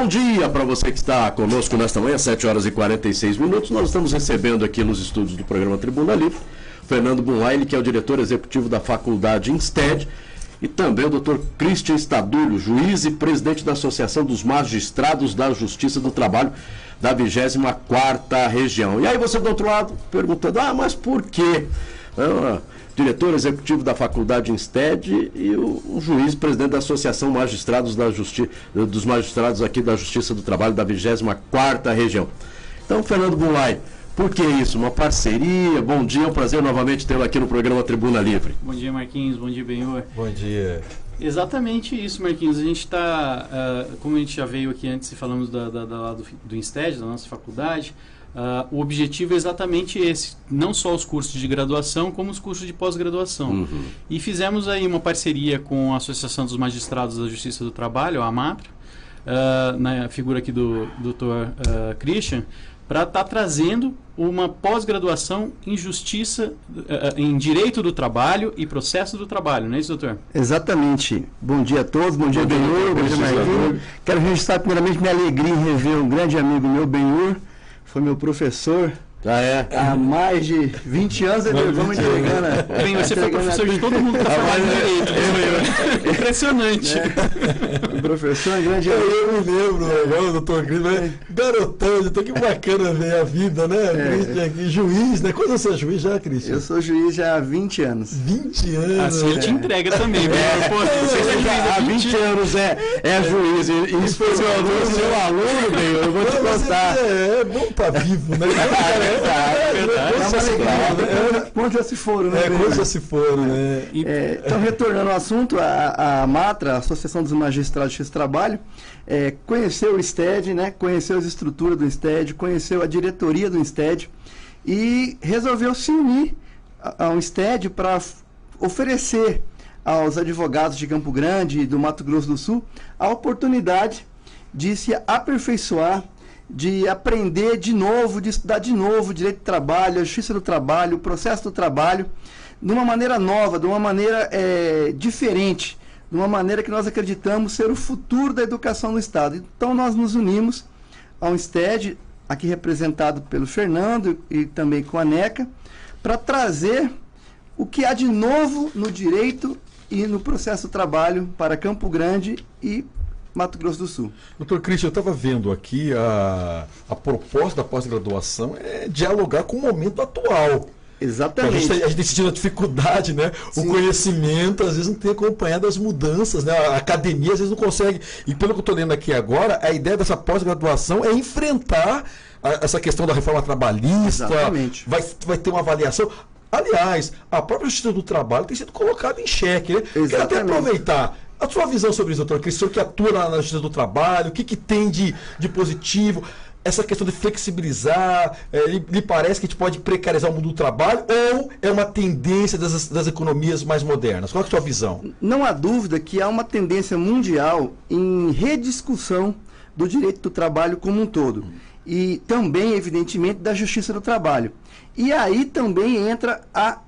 Bom dia para você que está conosco nesta manhã, 7 horas e 46 minutos. Nós estamos recebendo aqui nos estúdios do programa Tribuna Livre Fernando Bunlaine, que é o diretor executivo da faculdade INSTED, e também o Dr. Christian Stadulho, juiz e presidente da Associação dos Magistrados da Justiça do Trabalho da 24ª Região. E aí você do outro lado perguntando, mas por quê? Diretor executivo da faculdade INSTED e o juiz presidente da Associação Magistrados dos Magistrados aqui da Justiça do Trabalho da 24ª Região. Então, Fernando Bunlaine, por que isso? Uma parceria? Bom dia, é um prazer novamente tê-lo aqui no programa Tribuna Livre. Bom dia, Marquinhos. Bom dia, Benhor. Bom dia. Exatamente isso, Marquinhos. A gente está, como a gente já veio aqui antes e falamos do INSTED, da nossa faculdade, o objetivo é exatamente esse, não só os cursos de graduação, como os cursos de pós-graduação. Uhum. E fizemos aí uma parceria com a Associação dos Magistrados da Justiça do Trabalho, a AMATRA, na figura aqui do Dr. Christian, para estar trazendo uma pós-graduação em justiça, em direito do trabalho e processo do trabalho, não é isso, doutor? Exatamente. Bom dia a todos, bom dia, Benhur, bom dia, Marquinhos. Quero registrar primeiramente minha alegria em rever um grande amigo meu, Benhur, foi meu professor. Há mais de 20 anos, vamos entregando. Bem, você foi professor de todo mundo que está falando direito. Impressionante. O professor é grande amigo. Eu me lembro agora, doutor Christian, garotão, que bacana ver a vida, né? Christian aqui, juiz, né? Quando você é juiz já, Christian? Eu sou juiz já há 20 anos. 20 anos? Assim ele te entrega também. Você é juiz há 20 anos é juiz. E isso foi seu aluno, bem, eu vou te contar. É bom estar vivo, né? Quantos já se foram, né? Quantos já se foram, né? Então, retornando ao assunto, a AMATRA, a Associação dos Magistrados de Trabalho, conheceu o INSTED, né? Conheceu as estruturas do INSTED, conheceu a diretoria do INSTED e resolveu se unir ao INSTED para oferecer aos advogados de Campo Grande e do Mato Grosso do Sul a oportunidade de se aperfeiçoar, de aprender de novo, de estudar de novo o direito do trabalho, a justiça do trabalho, o processo do trabalho, de uma maneira nova, de uma maneira diferente, de uma maneira que nós acreditamos ser o futuro da educação no Estado. Então nós nos unimos ao INSTED, aqui representado pelo Fernando e também com a NECA, para trazer o que há de novo no direito e no processo do trabalho para Campo Grande e Mato Grosso do Sul. Doutor Christian, eu estava vendo aqui a proposta da pós-graduação é dialogar com o momento atual. Exatamente. A gente tem sentido a dificuldade, né? Sim. O conhecimento, às vezes, não tem acompanhado as mudanças, né? A academia, às vezes, não consegue. E pelo que eu estou lendo aqui agora, a ideia dessa pós-graduação é enfrentar essa questão da reforma trabalhista. Exatamente. Vai ter uma avaliação. Aliás, a própria Justiça do Trabalho tem sido colocada em xeque, né? Exatamente. Quero até aproveitar a sua visão sobre isso, doutor Christian, que atua na Justiça do Trabalho, o que tem de positivo, essa questão de flexibilizar, lhe parece que a gente pode precarizar o mundo do trabalho ou é uma tendência das economias mais modernas? Qual é a sua visão? Não há dúvida que há uma tendência mundial em rediscussão do direito do trabalho como um todo. E também, evidentemente, da justiça do trabalho. E aí também entra a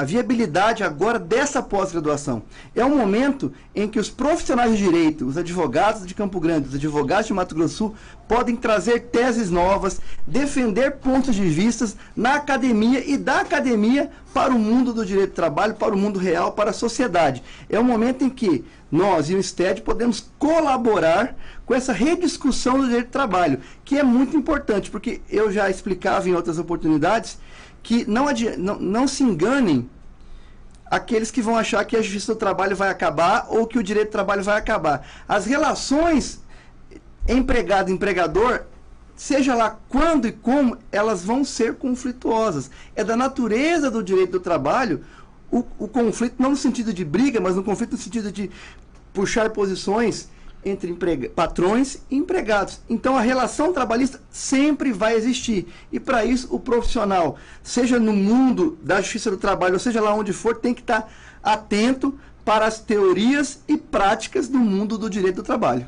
viabilidade agora dessa pós-graduação. É um momento em que os profissionais de direito, os advogados de Campo Grande, os advogados de Mato Grosso do Sul, podem trazer teses novas, defender pontos de vista na academia e da academia para o mundo do direito do trabalho, para o mundo real, para a sociedade. É um momento em que nós e o INSTED podemos colaborar com essa rediscussão do direito do trabalho, que é muito importante, porque eu já explicava em outras oportunidades que não se enganem aqueles que vão achar que a justiça do trabalho vai acabar ou que o direito do trabalho vai acabar. As relações empregado-empregador, seja lá quando e como, elas vão ser conflituosas. É da natureza do direito do trabalho o conflito, não no sentido de briga, mas no conflito no sentido de puxar posições entre patrões e empregados. Então a relação trabalhista sempre vai existir. E para isso o profissional, seja no mundo da justiça do trabalho, ou seja lá onde for, tem que estar atento para as teorias e práticas do mundo do direito do trabalho.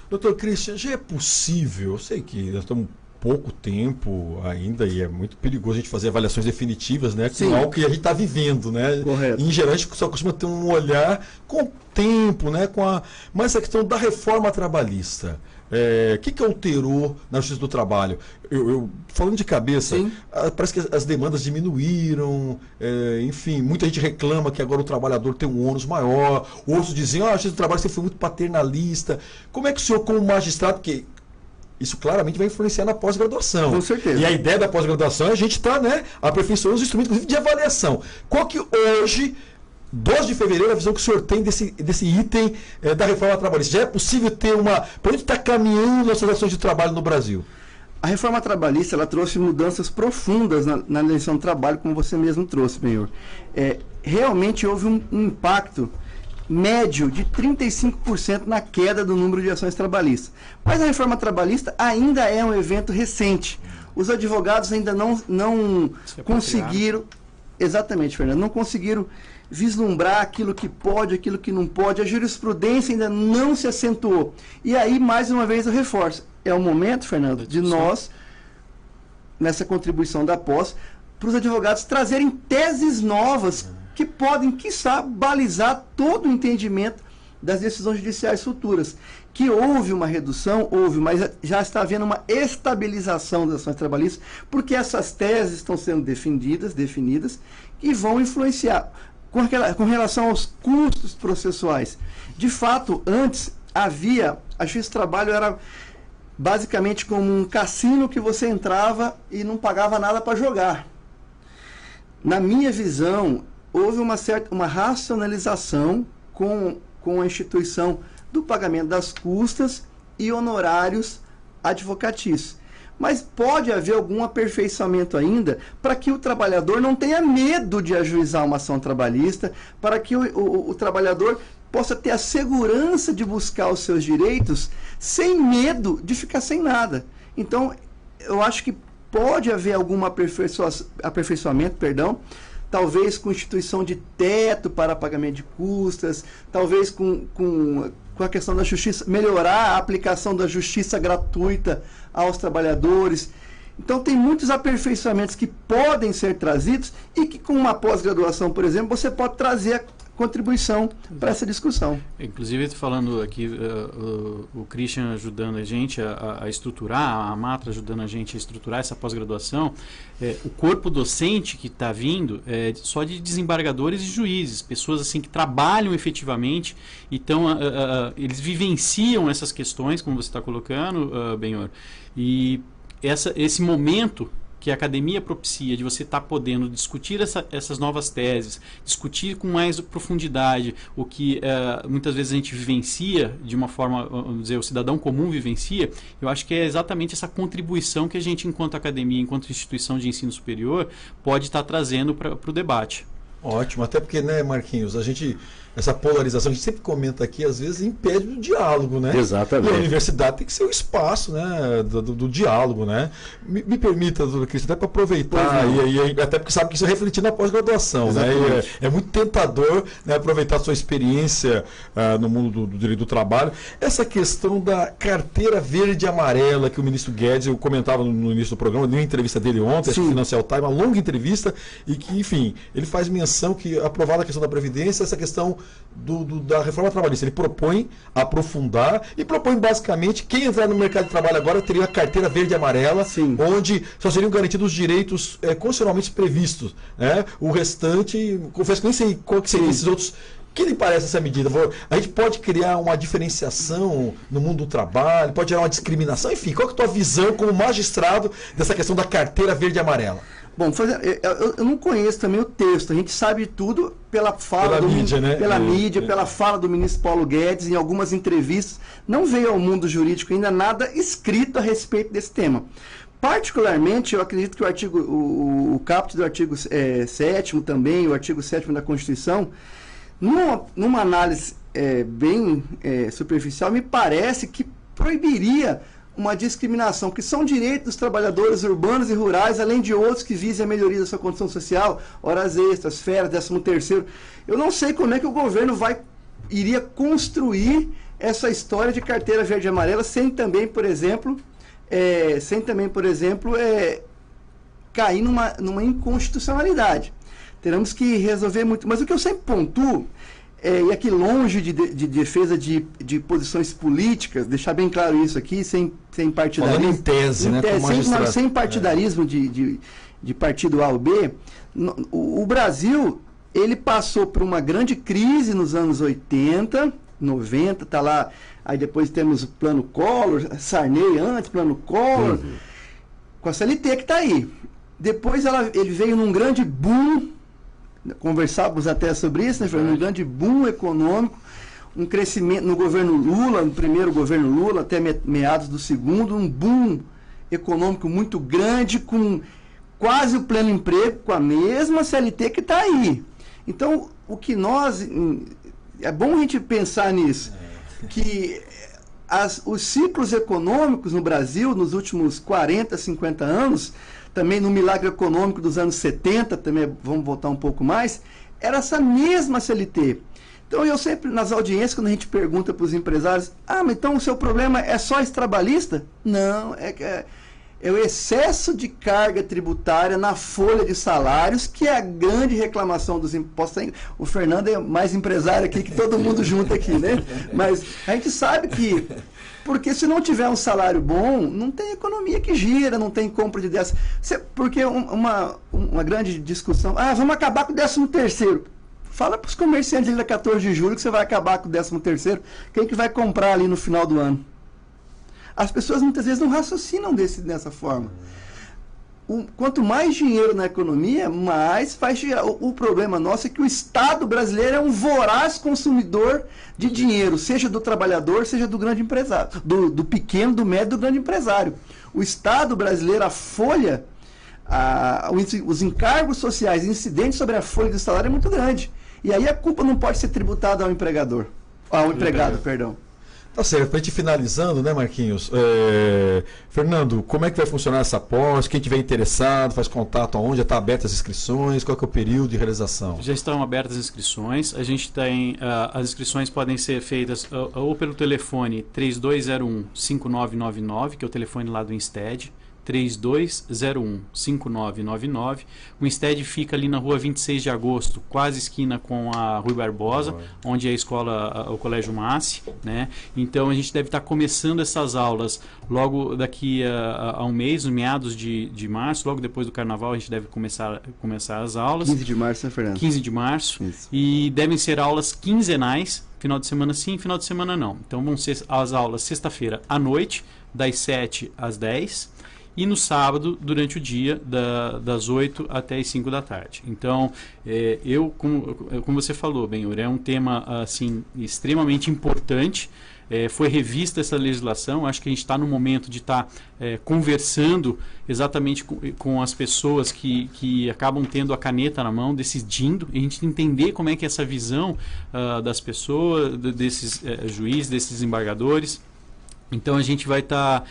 Doutor Christian, já é possível, eu sei que nós estamos pouco tempo ainda e é muito perigoso a gente fazer avaliações definitivas, né, com algo que a gente está vivendo, né? Correto. Em geral a gente só costuma ter um olhar com o tempo, né, mas a questão da reforma trabalhista, que alterou na Justiça do Trabalho? Falando de cabeça, parece que as demandas diminuíram, enfim, muita gente reclama que agora o trabalhador tem um ônus maior, outros dizem, a Justiça do Trabalho sempre foi muito paternalista. Como é que o senhor, como magistrado, porque isso claramente vai influenciar na pós-graduação. Com certeza. E a ideia da pós-graduação é a gente estar aperfeiçoando os instrumentos, inclusive, de avaliação. Qual que hoje, 12 de fevereiro, a visão que o senhor tem desse item da reforma trabalhista? Já é possível ter para onde está caminhando as relações de trabalho no Brasil? A reforma trabalhista ela trouxe mudanças profundas na legislação do trabalho, como você mesmo trouxe, senhor. Realmente houve um impacto médio de 35% na queda do número de ações trabalhistas. Mas a reforma trabalhista ainda é um evento recente. Os advogados ainda não conseguiram... Exatamente, Fernando. Não conseguiram vislumbrar aquilo que pode, aquilo que não pode. A jurisprudência ainda não se acentuou. E aí, mais uma vez, eu reforço. É o momento, Fernando, de nós, nessa contribuição da pós, para os advogados trazerem teses novas que podem, quiçá, balizar todo o entendimento das decisões judiciais futuras. Que houve uma redução, mas já está havendo uma estabilização das ações trabalhistas, porque essas teses estão sendo definidas e vão influenciar com relação aos custos processuais. De fato, antes a Justiça do Trabalho era basicamente como um cassino que você entrava e não pagava nada para jogar. Na minha visão, houve uma racionalização com a instituição do pagamento das custas e honorários advocatícios. Mas pode haver algum aperfeiçoamento ainda para que o trabalhador não tenha medo de ajuizar uma ação trabalhista, para que o trabalhador possa ter a segurança de buscar os seus direitos sem medo de ficar sem nada. Então, eu acho que pode haver algum aperfeiçoamento, talvez com instituição de teto para pagamento de custas, talvez com a questão da justiça, melhorar a aplicação da justiça gratuita aos trabalhadores. Então, tem muitos aperfeiçoamentos que podem ser trazidos e que, com uma pós-graduação, por exemplo, você pode trazer a contribuição para essa discussão. Inclusive, falando aqui, o Christian ajudando a gente a estruturar, a Matra ajudando a gente a estruturar essa pós-graduação, o corpo docente que está vindo é só de desembargadores e juízes, pessoas assim que trabalham efetivamente, então eles vivenciam essas questões, como você está colocando, Benhor, e esse momento que a academia propicia de você estar podendo discutir essas novas teses, discutir com mais profundidade o que muitas vezes a gente vivencia de uma forma, vamos dizer, o cidadão comum vivencia, eu acho que é exatamente essa contribuição que a gente, enquanto academia, enquanto instituição de ensino superior, pode estar trazendo para o debate. Ótimo, até porque, né, Marquinhos, essa polarização, a gente sempre comenta aqui, às vezes impede o diálogo, né? Exatamente. E a universidade tem que ser o espaço, né, do diálogo, né? Me permita, doutor Cristian, até para aproveitar, e até porque sabe que isso é refletido na pós-graduação, né? É muito tentador, né, aproveitar a sua experiência no mundo do direito do trabalho. Essa questão da carteira verde e amarela que o ministro Guedes, eu comentava no início do programa, numa entrevista dele ontem, acho que Financial Times, uma longa entrevista, e que, enfim, ele faz menção que, aprovada a questão da Previdência, essa questão da reforma trabalhista. Ele propõe aprofundar e propõe basicamente quem entrar no mercado de trabalho agora teria a carteira verde e amarela, onde só seriam garantidos os direitos constitucionalmente previstos, né? O restante, confesso que nem sei qual que seriam esses outros. O que lhe parece essa medida? A gente pode criar uma diferenciação no mundo do trabalho, pode gerar uma discriminação, enfim, qual que é a tua visão como magistrado dessa questão da carteira verde e amarela? Bom, eu não conheço também o texto, a gente sabe tudo pela fala mídia, né? Pela fala do ministro Paulo Guedes, em algumas entrevistas. Não veio ao mundo jurídico ainda nada escrito a respeito desse tema. Particularmente, eu acredito que o caput do artigo 7º também, o artigo 7º da Constituição, numa análise bem superficial, me parece que proibiria uma discriminação, que são direitos dos trabalhadores urbanos e rurais, além de outros que visem a melhoria da sua condição social, horas extras, férias, 13º. Eu não sei como é que o governo iria construir essa história de carteira verde e amarela sem também, por exemplo, cair numa inconstitucionalidade. Teremos que resolver muito. Mas o que eu sempre pontuo e aqui longe de defesa de posições políticas, deixar bem claro isso aqui, sem partidarismo. Falando em tese, né? Sem partidarismo de partido A ou B, o Brasil, ele passou por uma grande crise nos anos 80, 90, tá lá, aí depois temos o Plano Collor, Sarney antes, Plano Collor, com a CLT que está aí. Depois ele veio num grande boom, conversávamos até sobre isso, né, Fernando? Um grande boom econômico, um crescimento no governo Lula, no primeiro governo Lula, até meados do segundo, um boom econômico muito grande, com quase o pleno emprego, com a mesma CLT que está aí. Então, o que é bom a gente pensar nisso, que os ciclos econômicos no Brasil, nos últimos 40, 50 anos, também no milagre econômico dos anos 70, também vamos voltar um pouco mais, era essa mesma CLT. Então, eu sempre, nas audiências, quando a gente pergunta para os empresários, mas então o seu problema é só esse trabalhista? Não, é o excesso de carga tributária na folha de salários, que é a grande reclamação dos impostos. O Fernando é mais empresário aqui que todo mundo junto aqui, né? Mas a gente sabe que, porque se não tiver um salário bom, não tem economia que gira, não tem compra de 10. Porque uma grande discussão, vamos acabar com o 13º. Fala para os comerciantes ali da 14 de julho que você vai acabar com o 13º. Quem que vai comprar ali no final do ano? As pessoas muitas vezes não raciocinam dessa forma. Quanto mais dinheiro na economia, mais faz girar. O problema nosso é que o Estado brasileiro é um voraz consumidor de dinheiro, seja do trabalhador, seja do grande empresário, do pequeno, do médio, do grande empresário. O Estado brasileiro, a folha, os encargos sociais incidentes sobre a folha do salário é muito grande. E aí a culpa não pode ser tributada ao empregado, perdão. Tá certo, para a gente finalizando, né, Marquinhos? Fernando, como é que vai funcionar essa pós? Quem tiver interessado, faz contato aonde? Já está abertas as inscrições? Qual que é o período de realização? Já estão abertas as inscrições. A gente tem, as inscrições podem ser feitas ou pelo telefone 3201-5999, que é o telefone lá do Insted, 3201-5999. O Insted fica ali na rua 26 de agosto, quase esquina com a Rui Barbosa, onde é a escola, o Colégio Massi, né? Então a gente deve estar começando essas aulas logo daqui a um mês, no meados de março, logo depois do Carnaval a gente deve começar as aulas. 15 de março, né, Fernando? 15 de março. Isso. E devem ser aulas quinzenais, final de semana sim, final de semana não. Então vão ser as aulas sexta-feira à noite, das 7 às 10, e no sábado, durante o dia, das 8 até as 5 da tarde. Então, como você falou, Benhur, é um tema assim, extremamente importante. Foi revista essa legislação, acho que a gente está no momento de estar conversando exatamente com as pessoas que acabam tendo a caneta na mão, decidindo, e a gente entender como é que é essa visão das pessoas, desses juízes, desses desembargadores. Então, a gente vai estar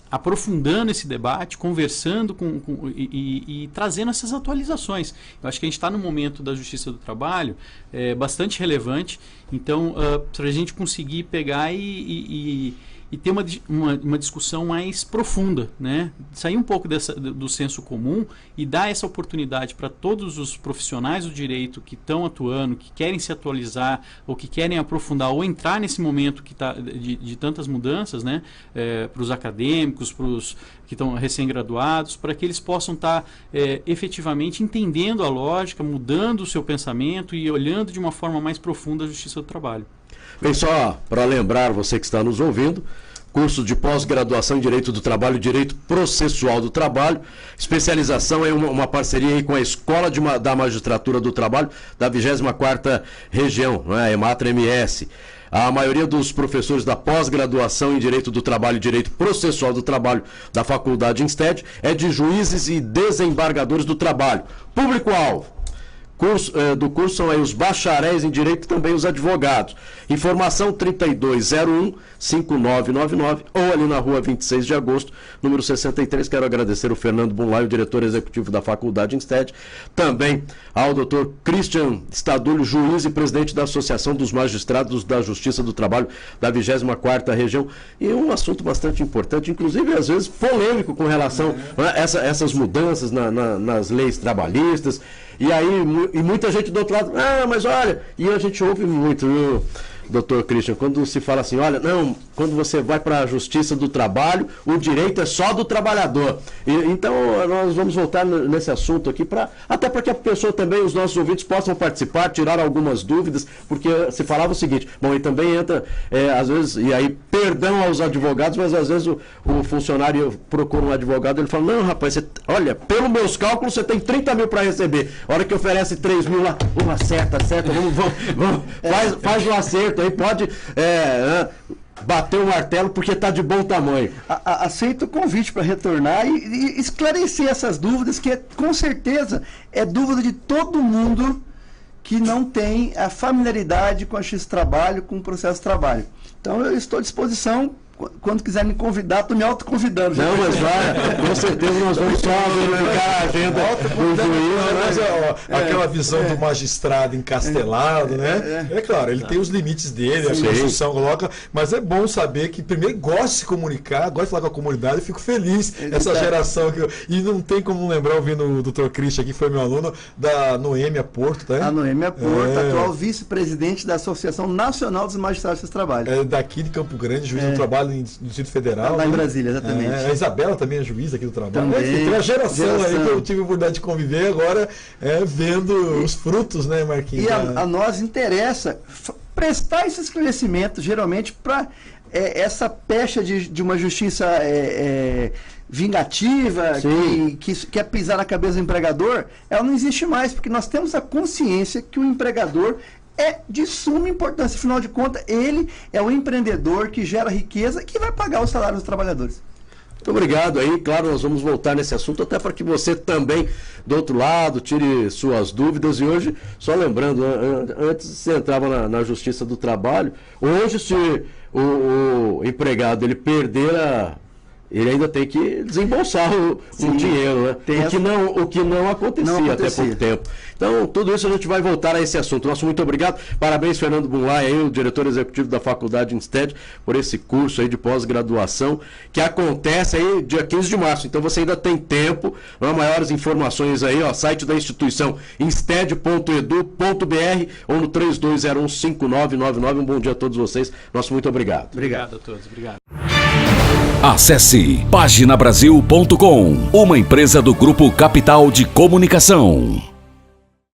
aprofundando esse debate, conversando e trazendo essas atualizações. Eu acho que a gente está no momento da Justiça do Trabalho bastante relevante, então para a gente conseguir pegar e ter uma discussão mais profunda, né? Sair um pouco do senso comum e dar essa oportunidade para todos os profissionais do direito que estão atuando, que querem se atualizar ou que querem aprofundar ou entrar nesse momento que tá, de tantas mudanças, né? Para os acadêmicos, para os que estão recém-graduados, para que eles possam estar efetivamente entendendo a lógica, mudando o seu pensamento e olhando de uma forma mais profunda a Justiça do Trabalho. Bem, só para lembrar você que está nos ouvindo, curso de pós-graduação em Direito do Trabalho, Direito Processual do Trabalho, especialização em uma parceria aí com a Escola da Magistratura do Trabalho da 24ª Região, né, EMATRA-MS. A maioria dos professores da pós-graduação em Direito do Trabalho e Direito Processual do Trabalho da Faculdade Insted é de juízes e desembargadores do trabalho. Público-alvo do curso são aí os bacharéis em Direito e também os advogados. Informação 3201-5999 ou ali na rua 26 de agosto, número 63. Quero agradecer o Fernando Bunlai, o diretor executivo da Faculdade Insted, também ao Dr. Christian Stadulho, juiz e presidente da Associação dos Magistrados da Justiça do Trabalho da 24ª Região. E um assunto bastante importante, inclusive às vezes polêmico com relação a essas mudanças nas leis trabalhistas. E aí, e muita gente do outro lado, mas olha, e a gente ouve muito, viu, doutor Christian, quando se fala assim, olha, não, quando você vai para a Justiça do Trabalho, o direito é só do trabalhador. Então, nós vamos voltar nesse assunto aqui, até para que a pessoa também, os nossos ouvintes, possam participar, tirar algumas dúvidas, porque se falava o seguinte, bom, e também entra, às vezes, e aí, perdão aos advogados, mas às vezes o funcionário procura um advogado, ele fala, não, rapaz, olha, pelos meus cálculos, você tem 30 mil para receber. A hora que oferece 3 mil lá, acerta, vamos faz o acerto aí, pode bater o martelo porque está de bom tamanho. Aceito o convite para retornar e esclarecer essas dúvidas, que com certeza é dúvida de todo mundo que não tem a familiaridade com a Justiça do Trabalho, com o processo de trabalho. Então eu estou à disposição. Quando quiser me convidar, estou me autoconvidando. Não, mas vai, com certeza nós vamos só verificar a agenda do juiz. Aquela visão do magistrado encastelado, né? É claro, ele tem os limites dele, a Constituição coloca, mas é bom saber que primeiro gosta de se comunicar, gosta de falar com a comunidade, eu fico feliz essa geração. E não tem como lembrar, ouvindo o Dr. Christian, que foi meu aluno, da Noêmia Porto, tá? A Noêmia Porto, atual vice-presidente da Associação Nacional dos Magistrados do Trabalho. É daqui de Campo Grande, juiz do trabalho no Distrito Federal. Lá em Brasília, exatamente. A Isabela também é juíza aqui do trabalho. Também, tem uma geração aí que eu tive a oportunidade de conviver agora, vendo os frutos, né, Marquinhos? E a nós interessa prestar esse esclarecimento, geralmente, para essa pecha de uma justiça vingativa, que quer pisar na cabeça do empregador, ela não existe mais, porque nós temos a consciência que o empregador é de suma importância. Afinal de contas, ele é o empreendedor que gera riqueza e que vai pagar o salário dos trabalhadores. Muito obrigado aí, claro, nós vamos voltar nesse assunto, até para que você também, do outro lado, tire suas dúvidas. E hoje, só lembrando, antes você entrava na Justiça do Trabalho, hoje se o empregado ele perder ele ainda tem que desembolsar o dinheiro, né? O que não acontecia até pouco tempo. Então, tudo isso a gente vai voltar a esse assunto. Nosso muito obrigado. Parabéns, Fernando Bunlai, aí, o diretor executivo da Faculdade Insted, por esse curso aí de pós-graduação, que acontece aí dia 15 de março. Então, você ainda tem tempo. Maiores informações aí, site da instituição insted.edu.br ou no 32015999. Um bom dia a todos vocês. Nosso muito obrigado. Obrigado a todos. Obrigado. Acesse paginabrasil.com, uma empresa do Grupo Capital de Comunicação.